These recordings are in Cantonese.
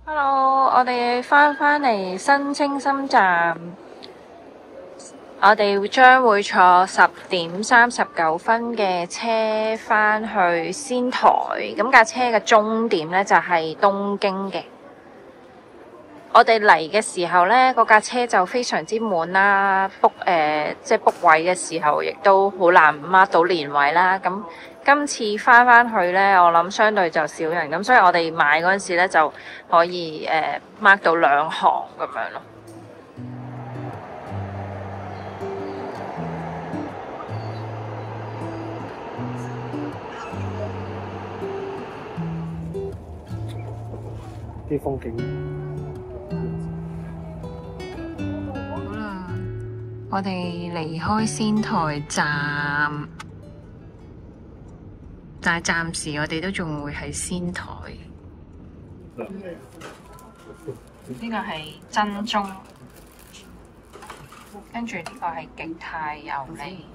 Hello，我哋翻嚟新清心站，我哋將會坐10:39嘅車翻去仙台。咁架車嘅終點呢，就係東京嘅。我哋嚟嘅時候呢，嗰架車就非常之滿啦，book 位嘅時候亦都好難 mark 到連位啦。咁今次翻去呢，我諗相對就少人，咁所以我哋買嗰陣時呢就可以mark 到2行咁樣咯。啲風景。好啦，我哋離開仙台站，但係暫時我哋都仲會喺仙台。呢個係真宗，跟住呢個係極泰油利。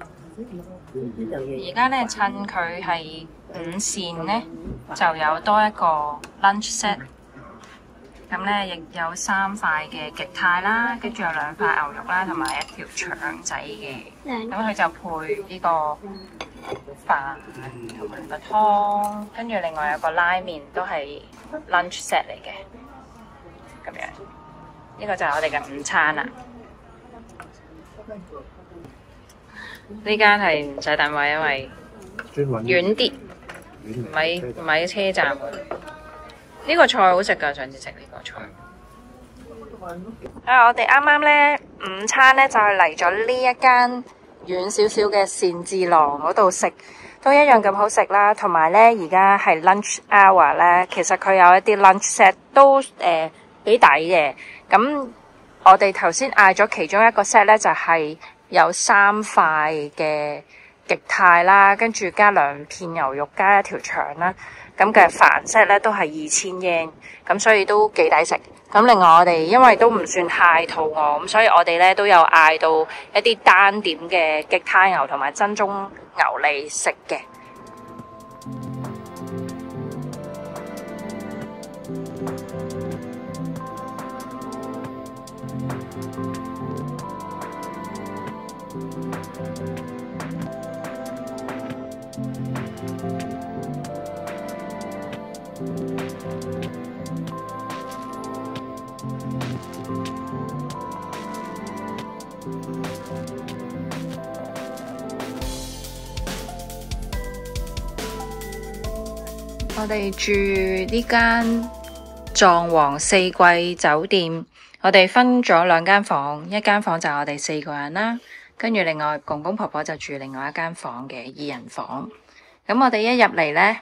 而家咧趁佢係午膳咧，就有多一個 lunch set。咁咧亦有3塊嘅極泰啦，跟住有2塊牛肉啦，同埋1條腸仔嘅。咁佢就配呢個飯同埋個湯，跟住另外有個拉麵都係 lunch set 嚟嘅。咁樣，呢個就係我哋嘅午餐啦。呢間係唔使等位，因為遠啲，唔喺車站。呢個菜好食㗎，上次食呢個菜。我哋啱啱咧午餐咧就係嚟咗呢一間遠少少嘅善治郎嗰度食，都一樣咁好食啦。同埋咧而家係 lunch hour 咧，其實佢有一啲 lunch set 都幾抵嘅。咁我哋頭先嗌咗其中一個 set 咧，就係有3塊嘅極泰啦，跟住加2片牛肉，加1條腸啦。咁嘅飯 set 咧都係2000 yen，咁所以都幾抵食。咁另外我哋因為都唔算太肚餓，咁所以我哋咧都有嗌到一啲單點嘅極泰牛同埋真宗牛脷食嘅。我哋住呢間藏皇四季酒店，我哋分咗2間房，一間房就係我哋4個人啦，跟住另外公公婆婆就住另外一間房嘅2人房。咁我哋一入嚟呢，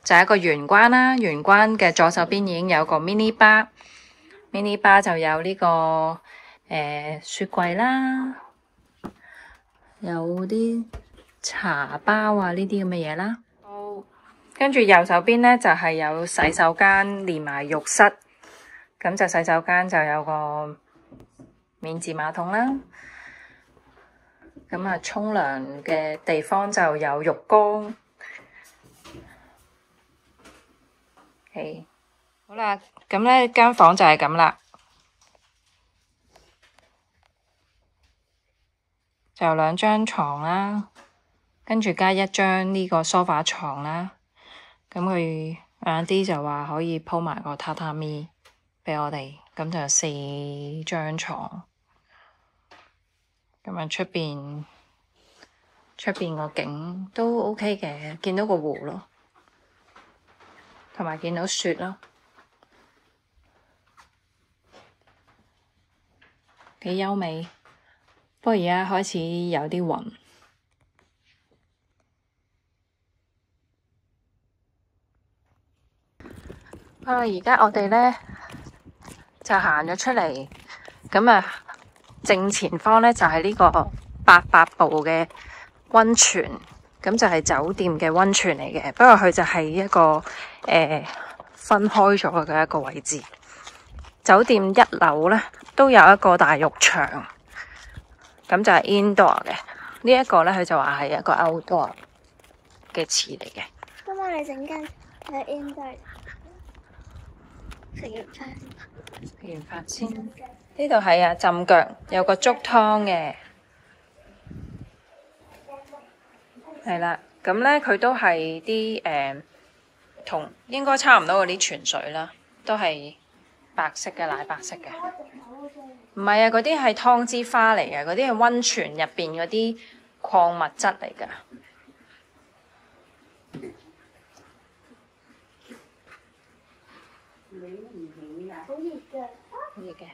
就係一個玄關啦，玄關嘅左手邊已經有個 mini bar，mini bar 就有呢個雪櫃啦，有啲茶包啊呢啲咁嘅嘢啦。跟住右手邊呢，就係有洗手間連埋浴室，咁就洗手間就有個免治馬桶啦。咁啊，沖涼嘅地方就有浴缸。好啦，咁呢間房就係咁啦，就有2張床啦，跟住加1張呢個梳化床啦。咁佢晏啲就話可以鋪埋個榻榻米俾我哋，咁就有4張床。咁啊，出邊個景都 OK 嘅，見到個湖咯，同埋見到雪咯，幾優美。不過而家開始有啲雲。而家我哋呢就行咗出嚟，咁啊正前方呢就係呢個88步嘅溫泉，咁就係酒店嘅溫泉嚟嘅。不過佢就係一個分開咗嘅一個位置。酒店1樓呢都有一個大浴場，咁就係 indoor 嘅。呢一個呢佢就話係一個 outdoor 嘅池嚟嘅。咁我哋陣間喺 indoor。食完飯。食完飯先。呢度係啊，浸腳有個粥湯嘅，係啦。咁咧佢都係啲同應該差唔多嗰啲泉水啦，都係白色嘅奶白色嘅。唔係啊，嗰啲係湯之花嚟嘅，嗰啲係溫泉入邊嗰啲礦物質嚟㗎。好熱㗎，好熱嘅。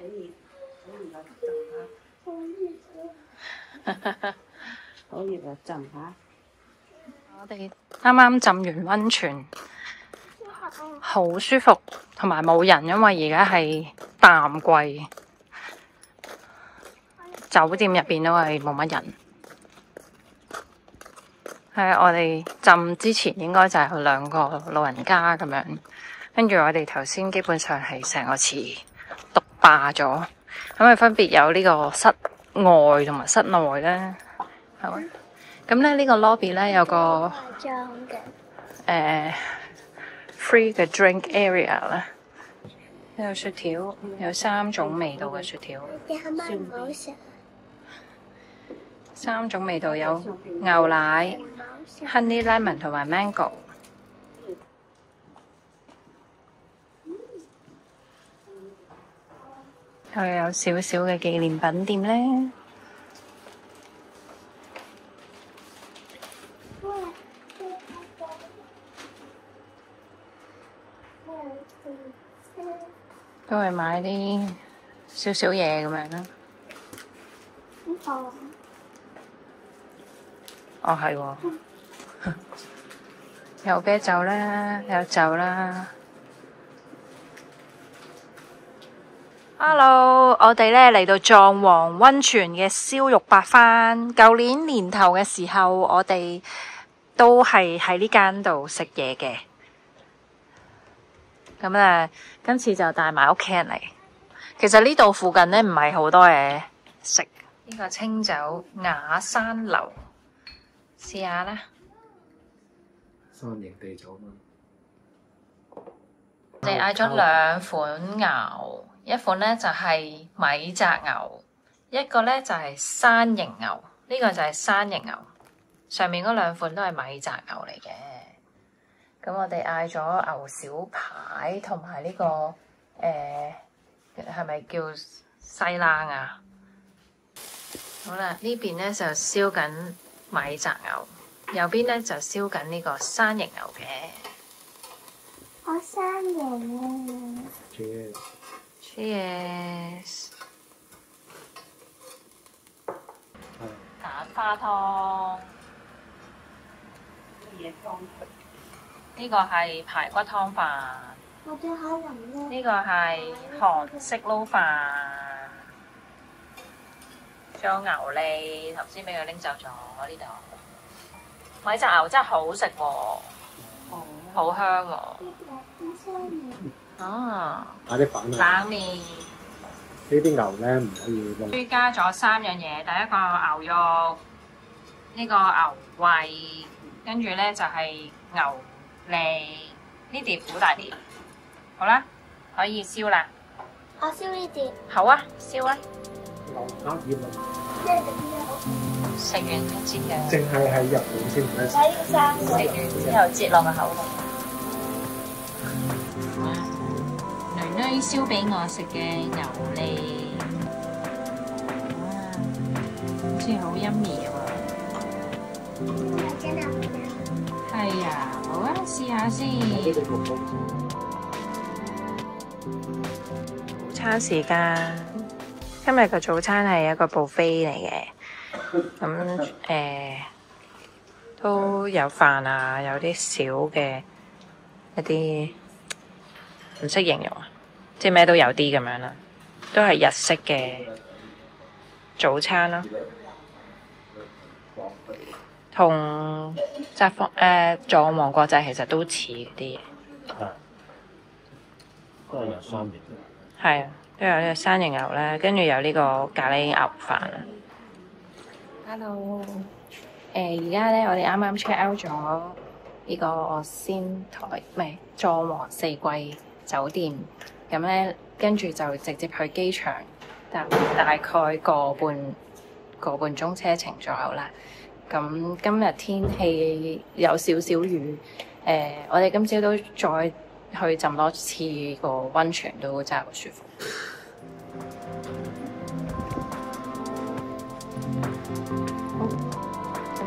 好熱啊！浸下。我哋啱啱浸完溫泉，好舒服，同埋冇人，因為而家係淡季，酒店入邊都係冇乜人。係我哋浸之前應該就係有兩個老人家咁樣，跟住我哋頭先基本上係成個池獨霸咗，咁啊分別有呢個室外同埋室內咧，係咪？咁咧呢個 lobby 咧有個free 嘅 drink area 啦，有雪條，有3種味道嘅雪條。你係咪唔好食3種味道有牛奶、honey lemon 同埋 mango。又有少少嘅紀念品店咧。都係買啲少少嘢咁樣啦。哦，係喎，有啤酒啦，有酒啦。Hello，我哋咧嚟到藏王溫泉嘅燒肉白飯。舊年年頭嘅時候，我哋都係喺呢間度食嘢嘅。咁咧，今次就帶埋屋企人嚟。其實呢度附近咧唔係好多嘢食。呢個清酒雅山樓，試下啦。山形地酒嘛。我哋嗌咗2款牛，一款咧就係米澤牛，一個咧就係山形牛。呢個就係山形牛，上面嗰2款都係米澤牛嚟嘅。咁我哋嗌咗牛小排同埋呢個係咪叫西冷啊？好啦，呢邊咧就燒緊米澤牛，右邊咧就燒緊呢個山形牛嘅。我山形啊！Cheers！ 蛋花湯。呢個係排骨湯飯。我最可能咧。呢個係韓式撈飯。仲有牛脷，頭先俾佢拎走咗呢度。米澤牛真係好食喎，好香喎。哦。買啲粉啊！冷麵。呢啲牛咧唔可以燶。追加咗3樣嘢，第一個牛肉，呢個牛胃，跟住咧就係牛脷，呢碟好大碟。好啦，可以燒啦。我燒呢碟。好啊，燒啊！牛軛葉啊！食完先煎嘅。淨係喺日本先唔得食。食完之後擠落個口度。囡囡燒俾我食嘅牛脷，好似好yummy喎。係啊，好啊，試下先。早餐時間，今日嘅早餐係一個 buffet 嚟嘅，咁都有飯啊，有啲小嘅一啲唔識形容啊，即係咩都有啲咁樣啦，都係日式嘅早餐啦，同藏王國際其實都似嗰啲嘢。都係有3年。係啊，都有呢個山形牛啦，跟住有呢個咖喱牛飯。Hello，而家咧我哋啱啱 check out 咗呢個仙台，唔係藏王4季酒店。咁咧跟住就直接去機場，大概個半鐘車程左右啦。咁今日天氣有少少雨，我哋今朝都再去浸多次個溫泉，都真係好舒服。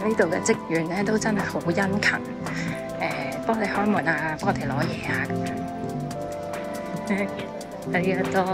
呢度嘅職員咧都真係好殷勤，幫你開門啊，幫我哋攞嘢啊咁樣。ありがとう。